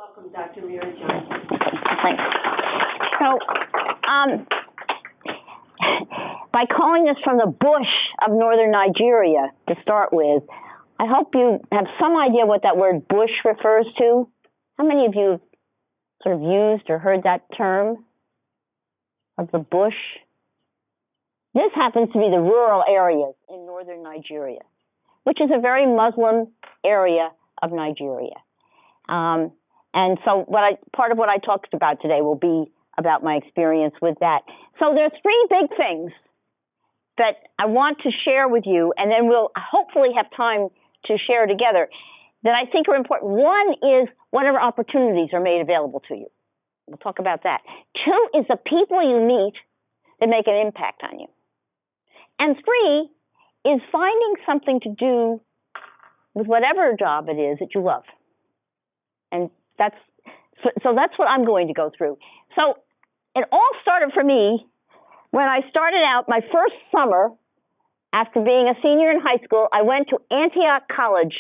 Welcome, Dr. Mary Johnson. Thanks. So, by calling this from the bush of northern Nigeria to start with, I hope you have some idea what that word bush refers to. How many of you have sort of used or heard that term of the bush? This happens to be the rural areas in northern Nigeria, which is a very Muslim area of Nigeria. And so part of what I talked about today will be about my experience with that. So there's three big things that I want to share with you, and then we'll hopefully have time to share together, that I think are important. One is whatever opportunities are made available to you. We'll talk about that. Two is the people you meet that make an impact on you. And three is finding something to do with whatever job it is that you love. And that's what I'm going to go through. So it all started for me when I started out my first summer after being a senior in high school. I went to Antioch College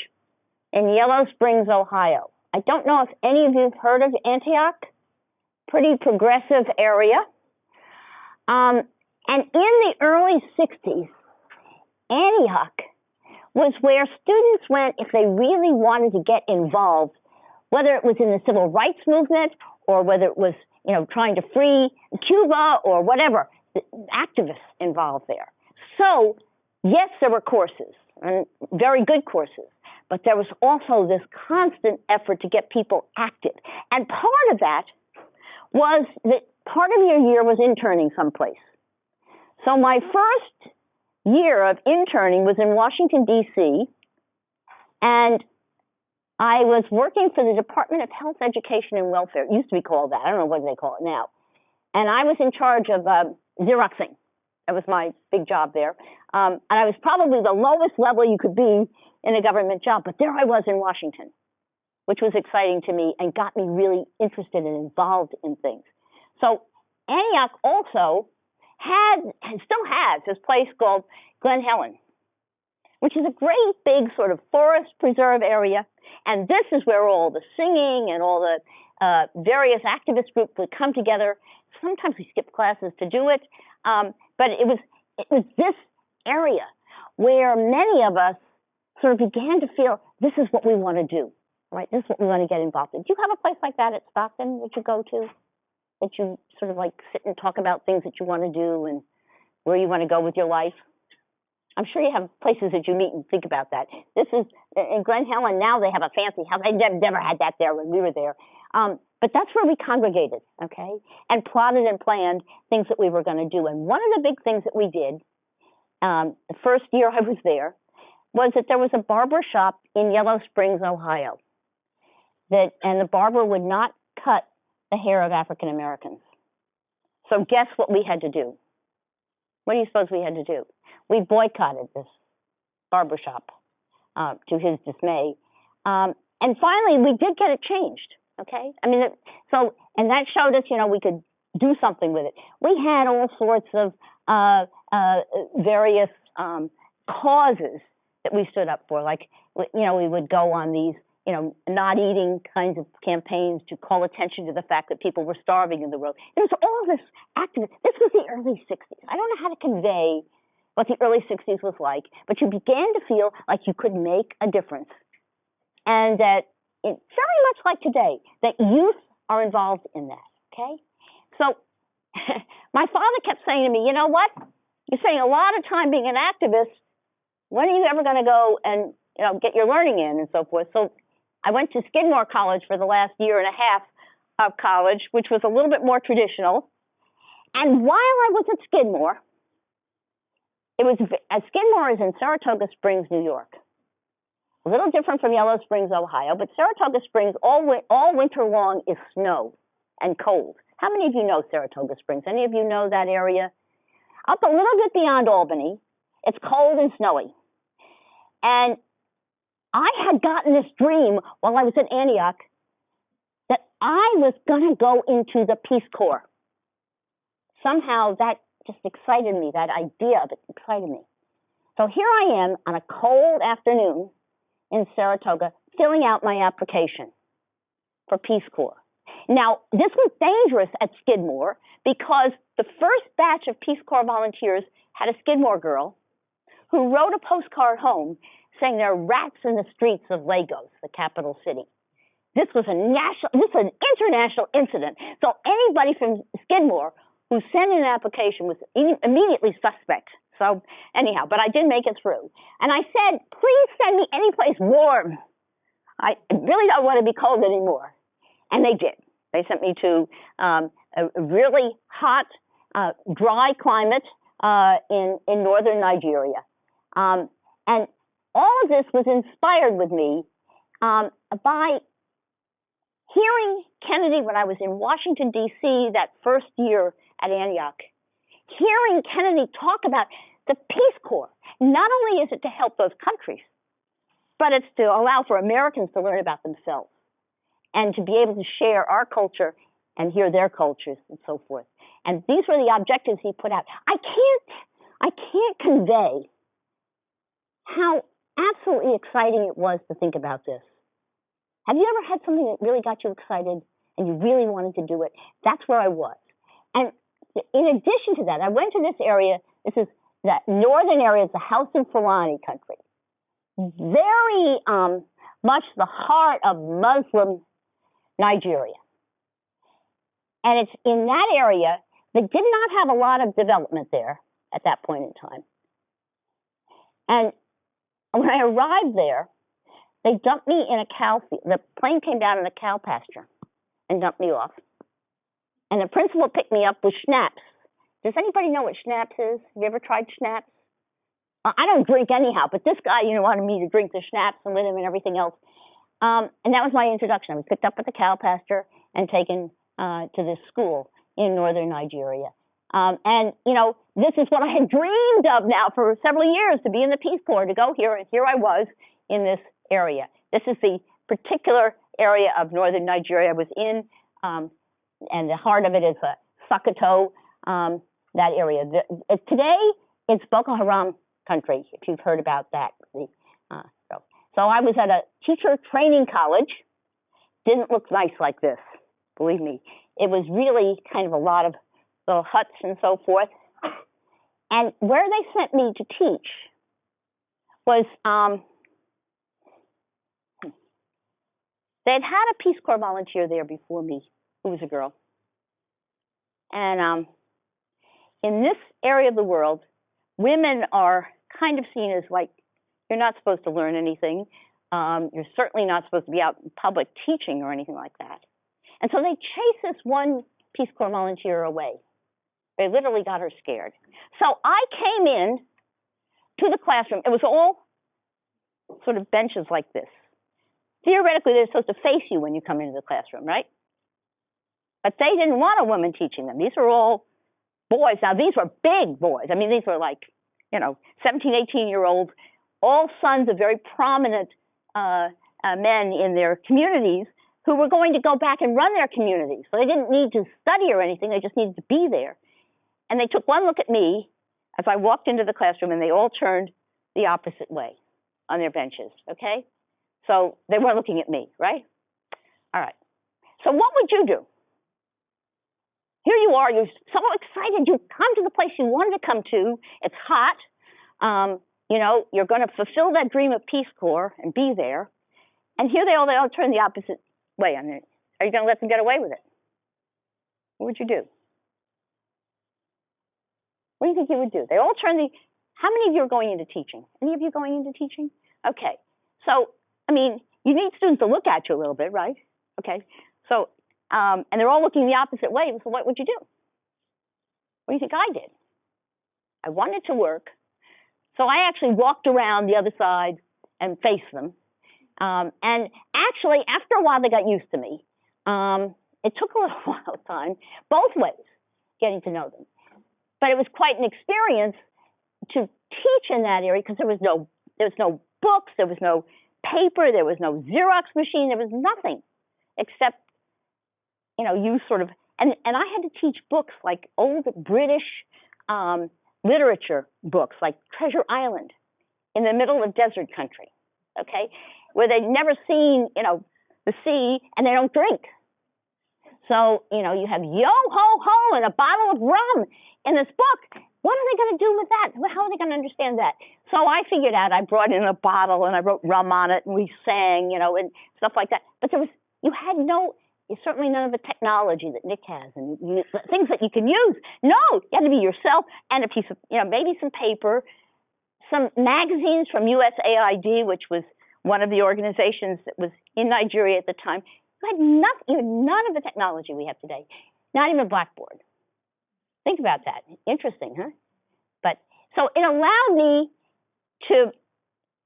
in Yellow Springs, Ohio. I don't know if any of you have heard of Antioch. Pretty progressive area. And in the early 60s, Antioch was where students went if they really wanted to get involved, whether it was in the civil rights movement or whether it was, trying to free Cuba or whatever, activists involved there. So, yes, there were courses, and very good courses, but there was also this constant effort to get people active. And part of that was that part of your year was interning someplace. So my first year of interning was in Washington, D.C., and I was working for the Department of Health, Education, and Welfare. It used to be called that. I don't know what they call it now. And I was in charge of Xeroxing. That was my big job there. And I was probably the lowest level you could be in a government job, but there I was in Washington, which was exciting to me and got me really interested and involved in things. So Antioch also had, and still has, this place called Glen Helen, which is a great big sort of forest preserve area. And this is where all the singing and all the various activist groups would come together. Sometimes we skipped classes to do it. But it was this area where many of us sort of began to feel this is what we want to do, right? This is what we want to get involved in. Do you have a place like that at Stockton that you go to, that you sort of like sit and talk about things that you want to do and where you want to go with your life? I'm sure you have places that you meet and think about that. This is, in Glen Helen, now they have a fancy house. They never had that there when we were there. But that's where we congregated, okay, and plotted and planned things that we were going to do. And one of the big things that we did, the first year I was there, was that there was a barber shop in Yellow Springs, Ohio, and the barber would not cut the hair of African Americans. So guess what we had to do? What do you suppose we had to do? We boycotted this barber shop, to his dismay. And finally, we did get it changed, okay? I mean, and that showed us, we could do something with it. We had all sorts of various causes that we stood up for. Like, we would go on these, not eating kinds of campaigns to call attention to the fact that people were starving in the road. There was all this activism. This was the early 60s. I don't know how to convey what the early 60s was like, but you began to feel like you could make a difference. And that, very much like today, that youth are involved in that, okay? So my father kept saying to me, you know what? You're spending a lot of time being an activist. When are you ever going to go and, get your learning in and so forth? So I went to Skidmore College for the last year and a half of college, which was a little bit more traditional. And while I was at Skidmore, Skidmore is in Saratoga Springs, New York. A little different from Yellow Springs, Ohio, but Saratoga Springs, all winter long, is snow and cold. How many of you know Saratoga Springs? Any of you know that area? Up a little bit beyond Albany, it's cold and snowy. And I had gotten this dream while I was at Antioch that I was going to go into the Peace Corps. Somehow that just excited me. That idea of it excited me. So here I am on a cold afternoon in Saratoga, filling out my application. for Peace Corps. Now, this was dangerous at Skidmore because the first batch of Peace Corps volunteers had a Skidmore girl who wrote a postcard home saying there are rats in the streets of Lagos, the capital city. This was an international incident. So anybody from Skidmore who sent in an application was immediately suspect. So anyhow, but I did make it through. And I said, please send me any place warm. I really don't want to be cold anymore. And they did. They sent me to a really hot, dry climate in northern Nigeria. And all of this was inspired with me by hearing Kennedy when I was in Washington, D.C. that first year at Antioch, hearing Kennedy talk about the Peace Corps. Not only is it to help those countries, but it's to allow for Americans to learn about themselves and to be able to share our culture and hear their cultures and so forth. And these were the objectives he put out. I can't convey how absolutely exciting it was to think about this. Have you ever had something that really got you excited and you really wanted to do it? That's where I was. And in addition to that, I went to this area. This is that northern area. It's the House of Fulani country. Very much the heart of Muslim Nigeria. And it's in that area that did not have a lot of development there at that point in time. And when I arrived there, they dumped me in a cow field. The plane came down in a cow pasture and dumped me off. And the principal picked me up with schnapps. Does anybody know what schnapps is? Have you ever tried schnapps? I don't drink anyhow, but this guy, wanted me to drink the schnapps and with him and everything else. And that was my introduction. I was picked up at the cow pasture and taken to this school in northern Nigeria. And this is what I had dreamed of now for several years, to be in the Peace Corps, to go here. And here I was in this area. This is the particular area of northern Nigeria I was in, and the heart of it is Sokoto, that area. Today, it's Boko Haram country, if you've heard about that. So I was at a teacher training college. Didn't look nice like this, believe me. It was really kind of a lot of little huts and so forth. And where they sent me to teach was they'd had a Peace Corps volunteer there before me, who was a girl. And in this area of the world, women are kind of seen as like, you're not supposed to learn anything. You're certainly not supposed to be out in public teaching or anything like that. And so they chased this one Peace Corps volunteer away. They literally got her scared. So I came in to the classroom. It was all sort of benches like this. Theoretically, they're supposed to face you when you come into the classroom, right? But they didn't want a woman teaching them. These were all boys. Now, these were big boys. I mean, these were like, 17, 18-year-olds, all sons of very prominent men in their communities who were going to go back and run their communities. So they didn't need to study or anything. They just needed to be there. And they took one look at me as I walked into the classroom, and they all turned the opposite way on their benches, okay? So they weren't looking at me, right? All right. So what would you do? Here you are, you're so excited, you come to the place you wanted to come to, it's hot, you're going to fulfill that dream of Peace Corps and be there, and here they all turn the opposite way on it. Are you going to let them get away with it? What would you do? What do you think you would do? They all turn how many of you are going into teaching? Any of you going into teaching? Okay, so, you need students to look at you a little bit, right? Okay, so, and they're all looking the opposite way, so what would you do? What do you think I did? I wanted to work, so I actually walked around the other side and faced them. And actually, after a while, they got used to me. It took a little while of time, both ways, getting to know them. But it was quite an experience to teach in that area because there was no books, there was no paper, there was no Xerox machine, there was nothing except, you sort of, and I had to teach books like old British literature books like Treasure Island in the middle of desert country, okay, where they'd never seen, the sea, and they don't drink. So, you have yo ho ho and a bottle of rum in this book. What are they going to do with that? How are they going to understand that? So I figured out, I brought in a bottle and I wrote rum on it and we sang, and stuff like that. But you had certainly none of the technology that Nick has and things that you can use. No, you had to be yourself and a piece of, maybe some paper, some magazines from USAID, which was one of the organizations that was in Nigeria at the time. You had none of the technology we have today, not even a blackboard. Think about that. Interesting, huh? But so it allowed me to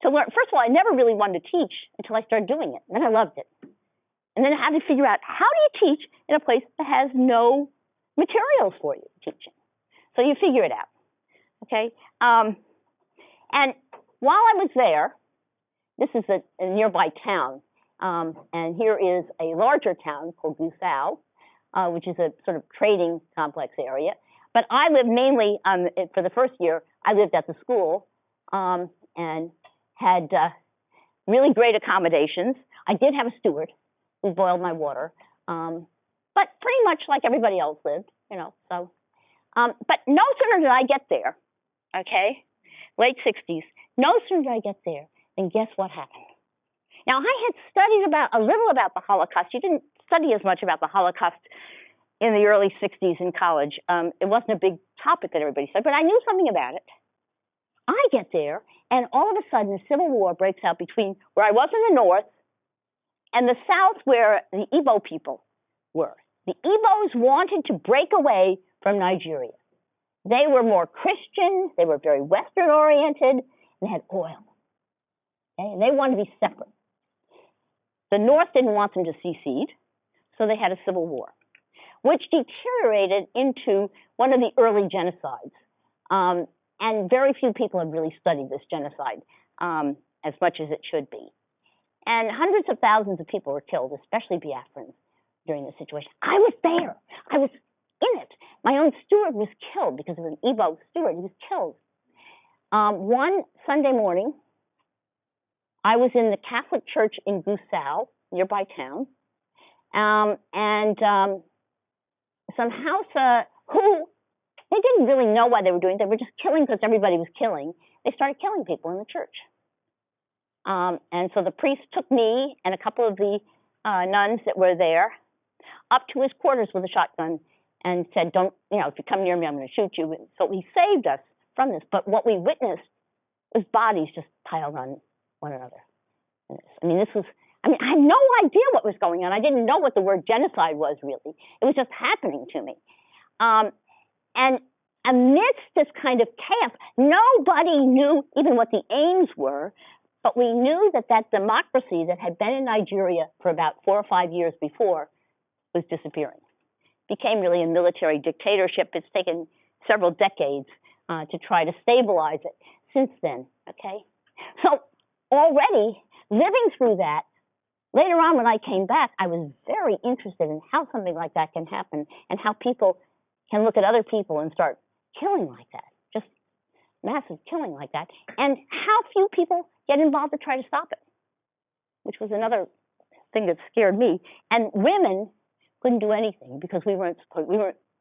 learn. First of all, I never really wanted to teach until I started doing it. Then I loved it. And then I had to figure out, how do you teach in a place that has no materials for you teaching? So you figure it out, okay? And while I was there, this is a nearby town, and here is a larger town called Gusau, which is a sort of trading complex area. But I lived mainly, for the first year, I lived at the school and had really great accommodations. I did have a steward who boiled my water, but pretty much like everybody else lived, so. But no sooner did I get there, okay, late 60s, no sooner did I get there, then guess what happened? Now, I had studied a little about the Holocaust. You didn't study as much about the Holocaust in the early 60s in college. It wasn't a big topic that everybody said, but I knew something about it. I get there, and all of a sudden, a civil war breaks out between where I was in the north and the south, where the Igbo people were. The Igbos wanted to break away from Nigeria. They were more Christian, they were very Western-oriented, and they had oil. Okay? And they wanted to be separate. The North didn't want them to secede, so they had a civil war, which deteriorated into one of the early genocides. And very few people have really studied this genocide as much as it should be. And hundreds of thousands of people were killed, especially Biafrans, during this situation. I was there. I was in it. My own steward was killed because of an Igbo steward. He was killed. One Sunday morning, I was in the Catholic Church in Gusau, nearby town, and some Hausa who, they didn't really know why they were doing it. They were just killing because everybody was killing. They started killing people in the church. And so the priest took me and a couple of the nuns that were there up to his quarters with a shotgun and said, don't, if you come near me, I'm going to shoot you. So he saved us from this. But what we witnessed was bodies just piled on one another. I had no idea what was going on. I didn't know what the word genocide was, really. It was just happening to me. And amidst this kind of chaos, nobody knew even what the aims were, but we knew that democracy that had been in Nigeria for about 4 or 5 years before was disappearing. Became really a military dictatorship. It's taken several decades to try to stabilize it since then, okay? So already living through that, later on when I came back, I was very interested in how something like that can happen and how people can look at other people and start killing like that, just massive killing like that, and how few people get involved to try to stop it, which was another thing that scared me. And women couldn't do anything because we weren't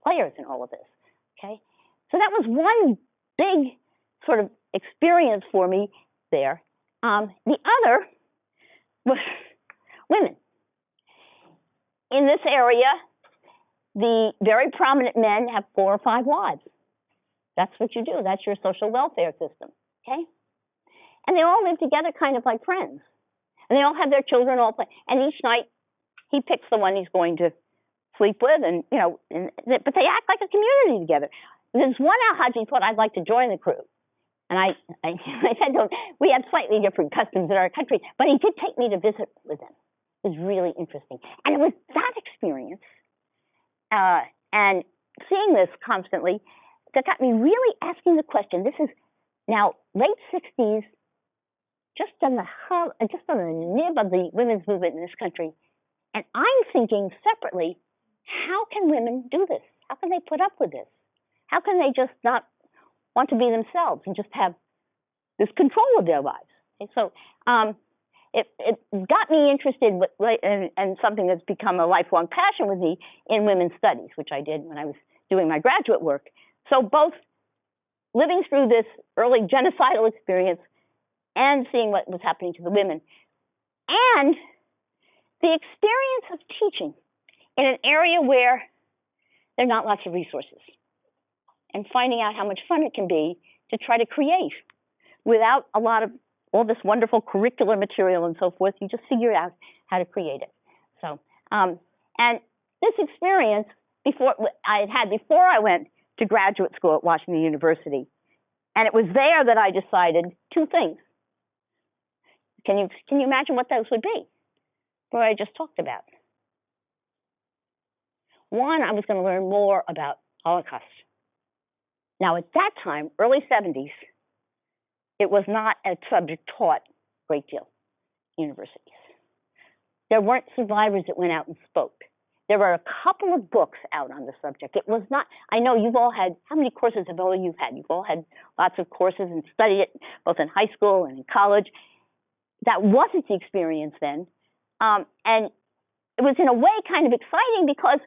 players in all of this, okay? So that was one big sort of experience for me there. The other was women. In this area, the very prominent men have 4 or 5 wives. That's what you do. That's your social welfare system, okay? And they all live together kind of like friends. And they all have their children all play. And each night, he picks the one he's going to sleep with, but they act like a community together. There's one Alhaji thought I'd like to join the crew. And I said to him, we have slightly different customs in our country, but he did take me to visit with them. It was really interesting. And it was that experience and seeing this constantly that got me really asking the question. This is now late 60s, just on the nib of the women's movement in this country. And I'm thinking separately, how can women do this? How can they put up with this? How can they just not want to be themselves and just have this control of their lives? Okay, so it got me interested and something that's become a lifelong passion with me in women's studies, which I did when I was doing my graduate work. So both living through this early genocidal experience and seeing what was happening to the women, and the experience of teaching in an area where there are not lots of resources, and finding out how much fun it can be to try to create without a lot of all this wonderful curricular material and so forth. You just figure out how to create it. So, and this experience before I went to graduate school at Washington University, and it was there that I decided two things. Can you imagine what those would be? What I just talked about. One, I was going to learn more about Holocaust. Now, at that time, early 70s, it was not a subject taught a great deal in universities. There weren't survivors that went out and spoke. There were a couple of books out on the subject. It was not, I know you've all had, how many courses have all you've had? You've all had lots of courses and studied it both in high school and in college. That wasn't the experience then. And it was in a way kind of exciting because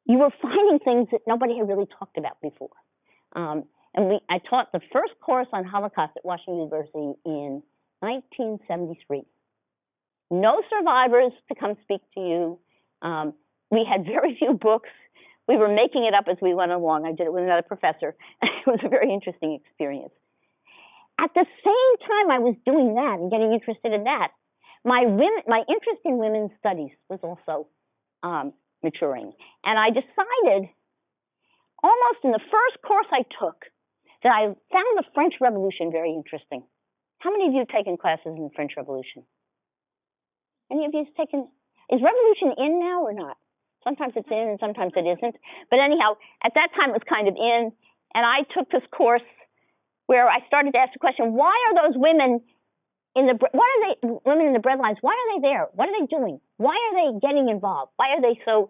you were finding things that nobody had really talked about before. I taught the first course on Holocaust at Washington University in 1973. No survivors to come speak to you. We had very few books. We were making it up as we went along. I did it with another professor. It was a very interesting experience. At the same time I was doing that and getting interested in that, my interest in women's studies was also maturing. And I decided, almost in the first course I took, that I found the French Revolution very interesting. How many of you have taken classes in the French Revolution? Any of you have taken, is revolution in now or not? Sometimes it's in and sometimes it isn't. But anyhow, at that time it was kind of in, and I took this course where I started to ask the question, why are those women in the women in the bread lines, why are they there? What are they doing? Why are they getting involved? Why are they so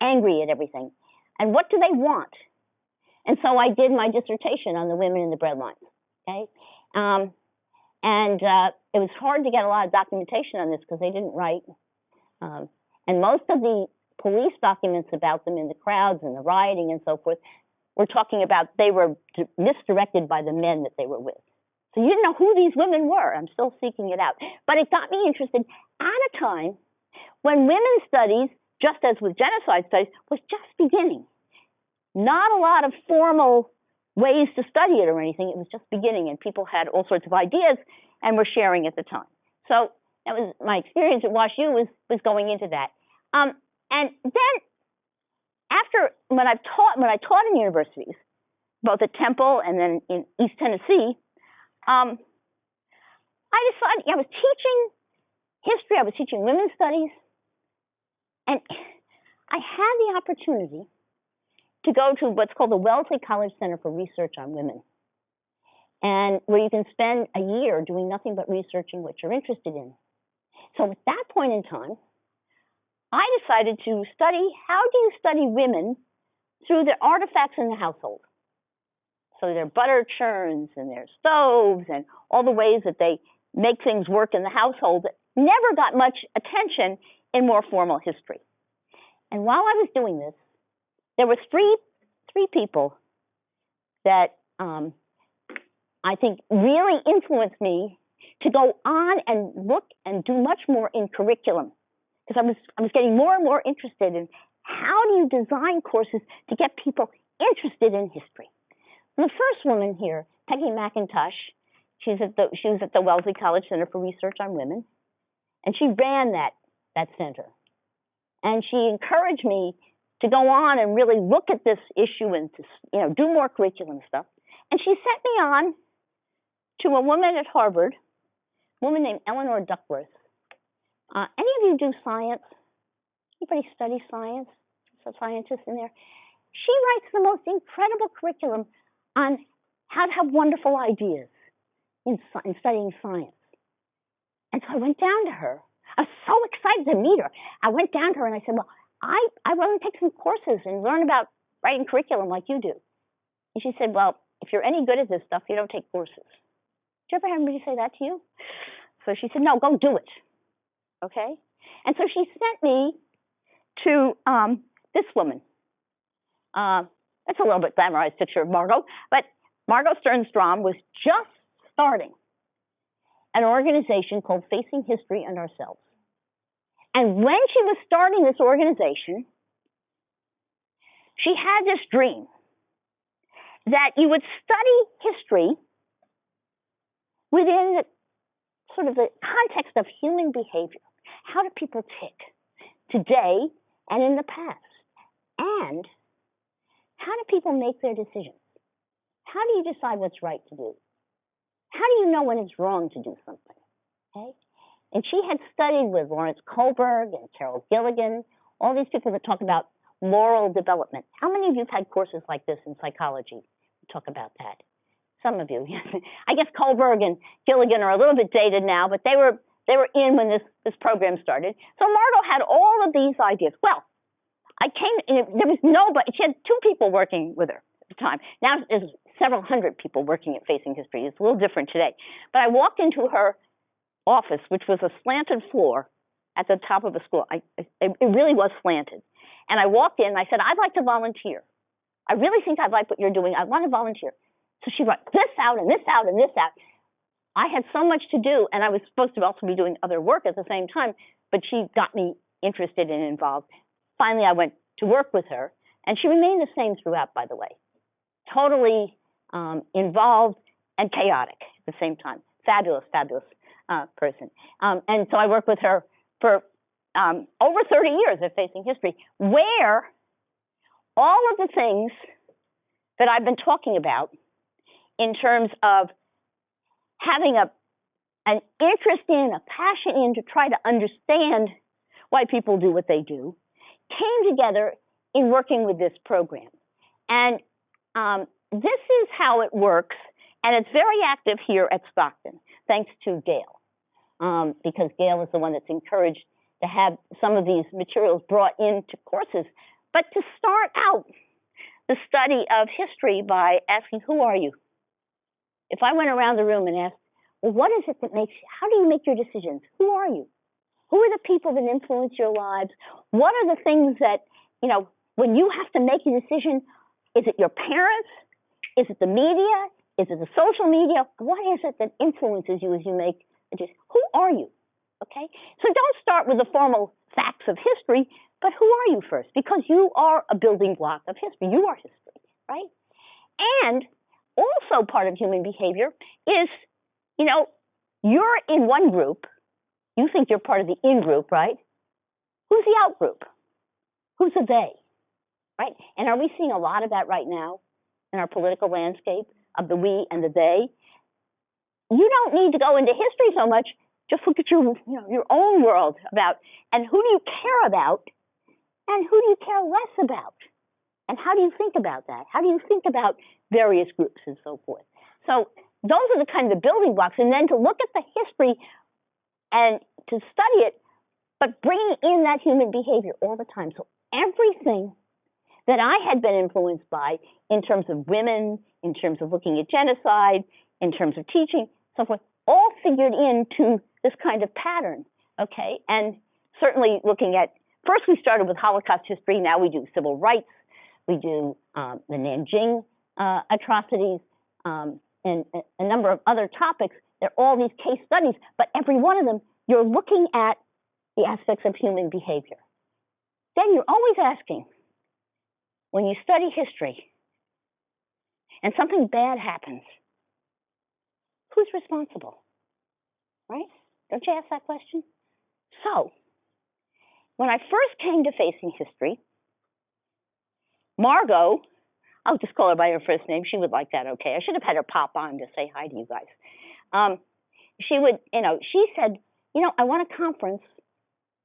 angry at everything? And what do they want? And so I did my dissertation on the women in the bread lines. Okay, it was hard to get a lot of documentation on this because they didn't write, and most of the police documents about them in the crowds and the rioting and so forth were talking about they were misdirected by the men that they were with. So you didn't know who these women were. I'm still seeking it out. But it got me interested at a time when women's studies, just as with genocide studies, was just beginning. Not a lot of formal ways to study it or anything. It was just beginning, and people had all sorts of ideas and were sharing at the time. So that was my experience at WashU was going into that. And then after when I taught in universities, both at Temple and then in East Tennessee, I decided I was teaching history, I was teaching women's studies, and I had the opportunity to go to what's called the Wellesley College Center for Research on Women, and where you can spend a year doing nothing but researching what you're interested in. So at that point in time, I decided to study how do you study women through the artifacts in the household. So their butter churns and their stoves and all the ways that they make things work in the household that never got much attention in more formal history. And while I was doing this, there were three people that I think really influenced me to go on and look and do much more in curriculum, because I was getting more and more interested in how do you design courses to get people interested in history. The first woman here, Peggy McIntosh, she was at the Wellesley College Center for Research on Women, and she ran that center. And she encouraged me to go on and really look at this issue and to do more curriculum stuff. And she sent me on to a woman at Harvard, a woman named Eleanor Duckworth. Any of you do science? Anybody study science? Some scientists in there? She writes the most incredible curriculum on how to have wonderful ideas in studying science. And so I went down to her. I was so excited to meet her. I went down to her and I said, well, I want to take some courses and learn about writing curriculum like you do. And she said, well, if you're any good at this stuff, you don't take courses. Did you ever have anybody say that to you? So she said, no, go do it. okay? And so she sent me to this woman. That's a little bit glamorized picture of Margot, but Margot Sternstrom was just starting an organization called Facing History and Ourselves. And when she was starting this organization, she had this dream that you would study history within the, sort of the context of human behavior. How do people tick today and in the past? And how do people make their decisions? How do you decide what's right to do? How do you know when it's wrong to do something? Okay? And she had studied with Lawrence Kohlberg and Carol Gilligan, all these people that talk about moral development. How many of you have had courses like this in psychology? We talk about that. Some of you. I guess Kohlberg and Gilligan are a little bit dated now, but they were in when this program started. So Margot had all of these ideas. Well, there was nobody, she had 2 people working with her at the time. Now there's several hundred people working at Facing History. It's a little different today. But I walked into her office, which was a slanted floor at the top of the school. It really was slanted. And I walked in and I said, I'd like to volunteer. I really think I'd like what you're doing. I want to volunteer. So she wrote this out and this out and this out. I had so much to do, and I was supposed to also be doing other work at the same time, but she got me interested and involved. Finally, I went to work with her, and she remained the same throughout, by the way. Totally involved and chaotic at the same time. Fabulous, fabulous person. And so I worked with her for over 30 years at Facing History, where all of the things that I've been talking about in terms of having an interest in, a passion in, to try to understand why people do what they do, came together in working with this program. And this is how it works, and it's very active here at Stockton, thanks to Gail, because Gail is the one that's encouraged to have some of these materials brought into courses. But to start out the study of history by asking, who are you? If I went around the room and asked, well, what is it that makes, how do you make your decisions? Who are you? Who are the people that influence your lives? What are the things that, when you have to make a decision, is it your parents? Is it the media? Is it the social media? What is it that influences you as you make a decision? Who are you? Okay? So don't start with the formal facts of history, but who are you first? Because you are a building block of history. You are history, right? And also part of human behavior is, you're in one group. You think you're part of the in-group, right? Who's the out-group? Who's the they, right? And are we seeing a lot of that right now in our political landscape, of the we and the they? You don't need to go into history so much. Just look at your own world about, and who do you care about, and who do you care less about? And how do you think about that? How do you think about various groups and so forth? So those are the kind of the building blocks. And then to look at the history and to study it, but bringing in that human behavior all the time. So everything that I had been influenced by in terms of women, in terms of looking at genocide, in terms of teaching, so forth, all figured into this kind of pattern, okay? And certainly looking at, first we started with Holocaust history, now we do civil rights, we do the Nanjing atrocities, and a number of other topics. There are all these case studies, but every one of them, you're looking at the aspects of human behavior. Then you're always asking, when you study history and something bad happens, who's responsible, right? Don't you ask that question? So, when I first came to Facing History, Margot, I'll just call her by her first name. She would like that, okay? I should have had her pop on to say hi to you guys. She would, she said, I want a conference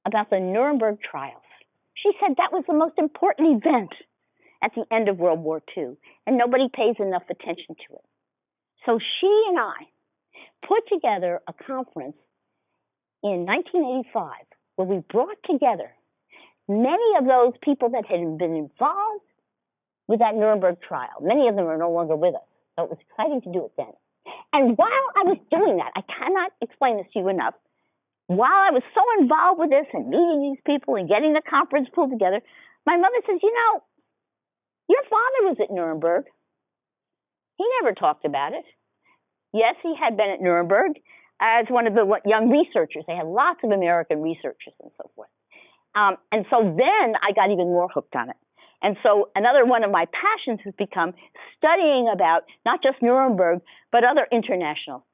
about the Nuremberg trials. She said that was the most important event at the end of World War II, and nobody pays enough attention to it. So she and I put together a conference in 1985 where we brought together many of those people that had been involved with that Nuremberg trial. Many of them are no longer with us, so it was exciting to do it then. And while I was doing that, I cannot explain this to you enough, while I was so involved with this and meeting these people and getting the conference pulled together, my mother says, you know, your father was at Nuremberg. He never talked about it. Yes, he had been at Nuremberg as one of the young researchers. They had lots of American researchers and so forth. And so then I got even more hooked on it. And so another one of my passions has become studying about not just Nuremberg, but other international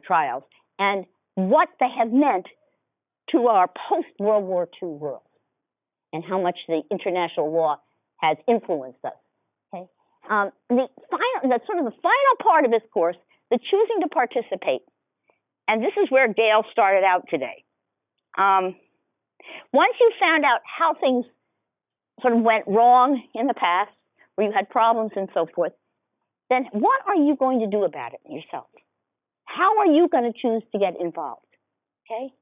trials and what they have meant to our post-World War II world and how much the international law has influenced us. Okay, that's sort of the final part of this course, the choosing to participate. And this is where Gail started out today. Once you found out how things sort of went wrong in the past, where you had problems and so forth, then what are you going to do about it yourself? How are you going to choose to get involved? Okay?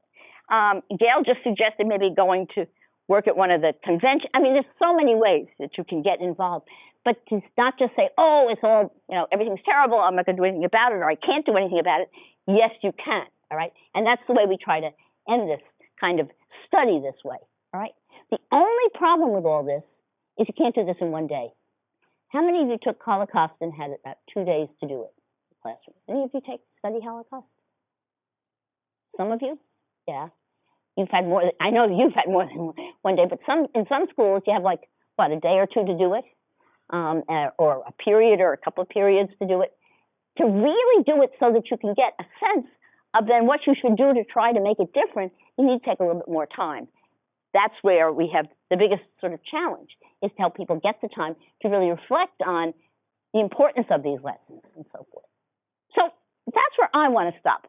Gail just suggested maybe going to work at one of the conventions. I mean, there's so many ways that you can get involved, but to not just say, oh, it's all, you know, everything's terrible, I'm not going to do anything about it, or I can't do anything about it. Yes, you can, all right? And that's the way we try to end this kind of study this way, all right? The only problem with all this is you can't do this in one day. How many of you took Holocaust and had about 2 days to do it in the classroom? Any of you study Holocaust? Some of you? Yeah. You've had more. I know you've had more than 1 day, but in some schools you have like, what, a day or two to do it, or a period or a couple of periods to do it. To really do it so that you can get a sense of then what you should do to try to make it different, you need to take a little bit more time. That's where we have the biggest sort of challenge, is to help people get the time to really reflect on the importance of these lessons and so forth. So that's where I want to stop.